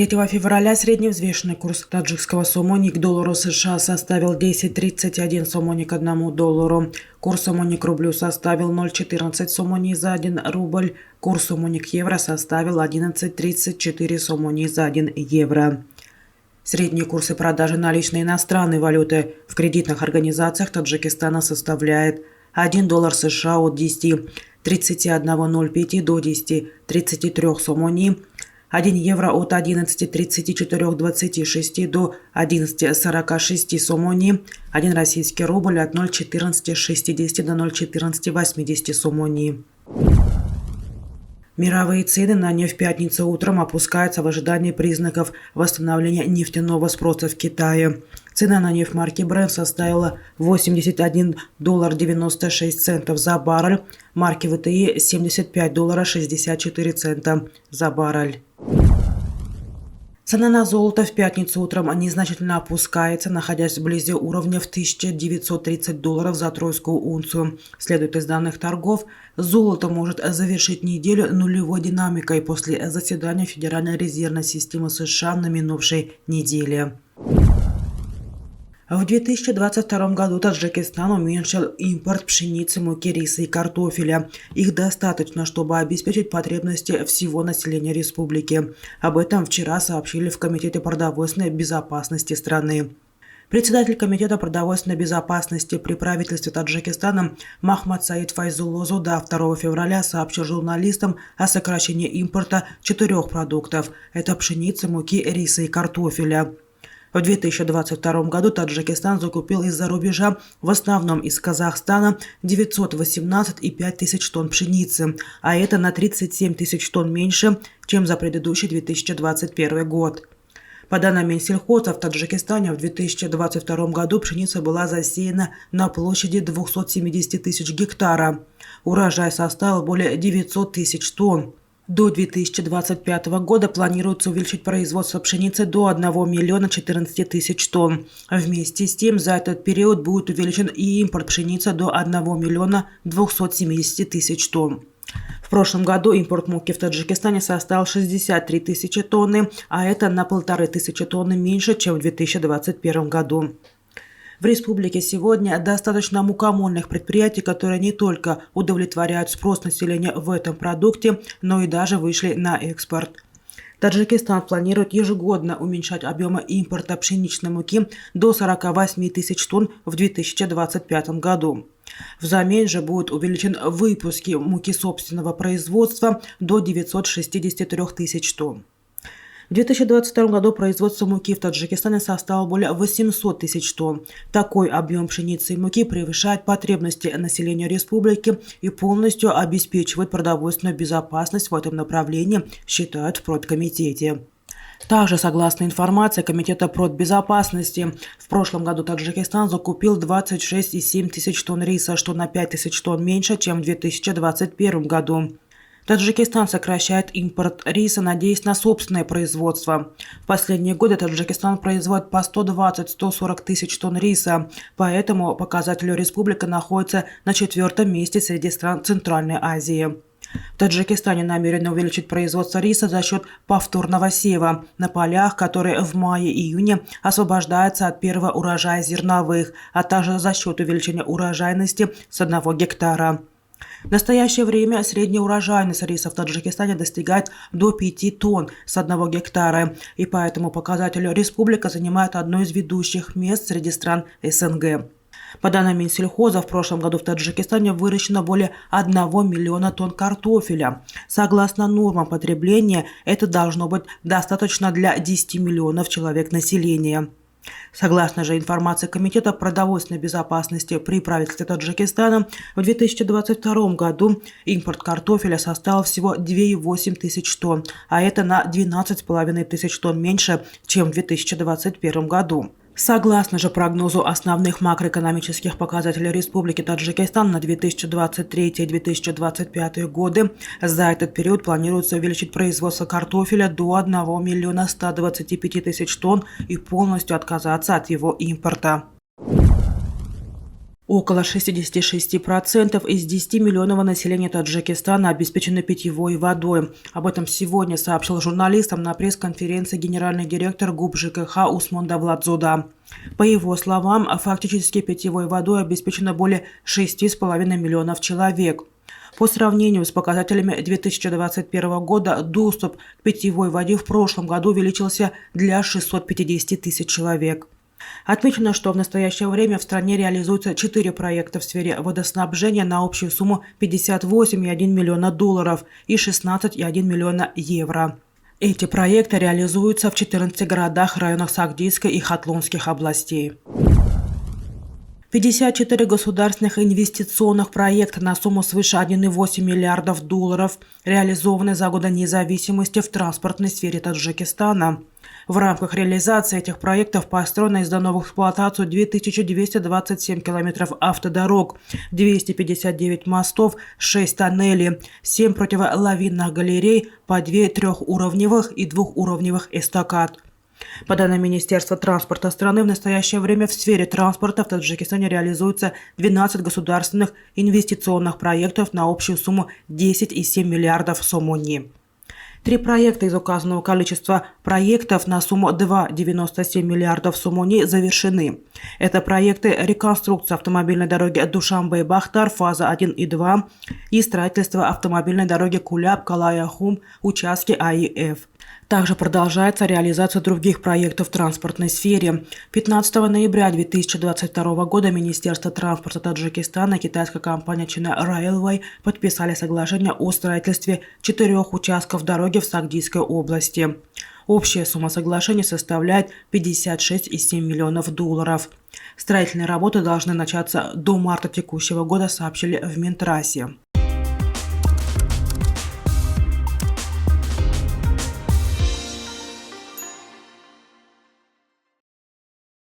3 февраля средневзвешенный курс таджикского сомони к доллару США составил 10.31 сомони к $1. Курс сомони к рублю составил 0.14 сомони за 1 рубль. Курс сомони к евро составил 11.34 сомони за 1 евро. Средние курсы продажи наличной иностранной валюты в кредитных организациях Таджикистана составляет $1 США от 10.3105 до 10.33 сомони, 1 евро от 11.3426 до 11.46 сомони, 1 российский рубль от 0.1460 до 0.1480 сомони. Мировые цены на нефть в пятницу утром опускаются в ожидании признаков восстановления нефтяного спроса в Китае. Цена на нефть марки Brent составила $81.96 за баррель, марки ВТИ $75.64 за баррель. Цена на золото в пятницу утром незначительно опускается, находясь вблизи уровня в $1930 за тройскую унцию. Следует из данных торгов, золото может завершить неделю нулевой динамикой после заседания Федеральной резервной системы США на минувшей неделе. В 2022 году Таджикистан уменьшил импорт пшеницы, муки, риса и картофеля. Их достаточно, чтобы обеспечить потребности всего населения республики. Об этом вчера сообщили в Комитете продовольственной безопасности страны. Председатель Комитета продовольственной безопасности при правительстве Таджикистана Махмад Саид Файзулло до 2 февраля сообщил журналистам о сокращении импорта 4 продуктов. Это пшеницы, муки, риса и картофеля. В 2022 году Таджикистан закупил из-за рубежа, в основном из Казахстана, 918,5 тысяч тонн пшеницы, а это на 37 тысяч тонн меньше, чем за предыдущий 2021 год. По данным Минсельхоза, в Таджикистане в 2022 году пшеница была засеяна на площади 270 тысяч гектара. Урожай составил более 900 тысяч тонн. До 2025 года планируется увеличить производство пшеницы до 1 миллиона 14 тысяч тонн. Вместе с тем, за этот период будет увеличен и импорт пшеницы до 1 миллиона 270 тысяч тонн. В прошлом году импорт муки в Таджикистане составил 63 тысячи тонн, а это на 1500 тонн меньше, чем в 2021 году. В республике сегодня достаточно мукомольных предприятий, которые не только удовлетворяют спрос населения в этом продукте, но и даже вышли на экспорт. Таджикистан планирует ежегодно уменьшать объемы импорта пшеничной муки до 48 тысяч тонн в 2025 году. Взамен же будет увеличен выпуск муки собственного производства до 963 тысяч тонн. В 2022 году производство муки в Таджикистане составило более 800 тысяч тонн. Такой объем пшеницы и муки превышает потребности населения республики и полностью обеспечивает продовольственную безопасность в этом направлении, считают в продкомитете. Также, согласно информации Комитета продбезопасности, в прошлом году Таджикистан закупил 26,7 тысяч тонн риса, что на 5 тысяч тонн меньше, чем в 2021 году. Таджикистан сокращает импорт риса, надеясь на собственное производство. В последние годы Таджикистан производит по 120-140 тысяч тонн риса, поэтому показатель республика находится на 4-м месте среди стран Центральной Азии. В Таджикистане намерены увеличить производство риса за счет повторного сева на полях, которые в мае-июне освобождаются от первого урожая зерновых, а также за счет увеличения урожайности с 1 гектара. В настоящее время средняя урожайность риса в Таджикистане достигает до 5 тонн с 1 гектара, и по этому показателю республика занимает одно из ведущих мест среди стран СНГ. По данным Минсельхоза, в прошлом году в Таджикистане выращено более 1 миллиона тонн картофеля. Согласно нормам потребления, это должно быть достаточно для 10 миллионов человек населения. Согласно же информации Комитета продовольственной безопасности при правительстве Таджикистана, в 2022 году импорт картофеля составил всего 2,8 тысяч тонн, а это на 12,5 тысяч тонн меньше, чем в 2021 году. Согласно же прогнозу основных макроэкономических показателей Республики Таджикистан на 2023 и 2025 годы, за этот период планируется увеличить производство картофеля до 1 миллиона 125 тысяч тонн и полностью отказаться от его импорта. Около 66% из 10 миллионов населения Таджикистана обеспечены питьевой водой. Об этом сегодня сообщил журналистам на пресс-конференции генеральный директор ГУП ЖКХ Усмон Давлатзода. По его словам, фактически питьевой водой обеспечено более 6,5 миллионов человек. По сравнению с показателями 2021 года, доступ к питьевой воде в прошлом году увеличился для 650 тысяч человек. Отмечено, что в настоящее время в стране реализуются 4 проекта в сфере водоснабжения на общую сумму $58,1 миллиона и 16,1 миллиона евро. Эти проекты реализуются в 14 городах, районах Сагдийской и Хатлонских областей. 54 государственных инвестиционных проекта на сумму свыше $1,8 миллиардов реализованы за годы независимости в транспортной сфере Таджикистана. В рамках реализации этих проектов построено и сдано в эксплуатацию 2227 километров автодорог, 259 мостов, 6 тоннелей, 7 противолавинных галерей, по 2 трехуровневых и двухуровневых эстакад. По данным Министерства транспорта страны, в настоящее время в сфере транспорта в Таджикистане реализуется 12 государственных инвестиционных проектов на общую сумму 10,7 миллиардов сомони. 3 проекта из указанного количества проектов на сумму 2,97 миллиардов сомони завершены. Это проекты реконструкции автомобильной дороги Душанбе-Бахтар, фаза 1 и 2, и строительство автомобильной дороги Куляб-Калай-Ахум, участки АИФ. Также продолжается реализация других проектов в транспортной сфере. 15 ноября 2022 года Министерство транспорта Таджикистана и китайская компания China Railway подписали соглашение о строительстве 4 участков дороги в Сагдийской области. Общая сумма соглашения составляет $56,7 миллионов. Строительные работы должны начаться до марта текущего года, сообщили в Минтрасе.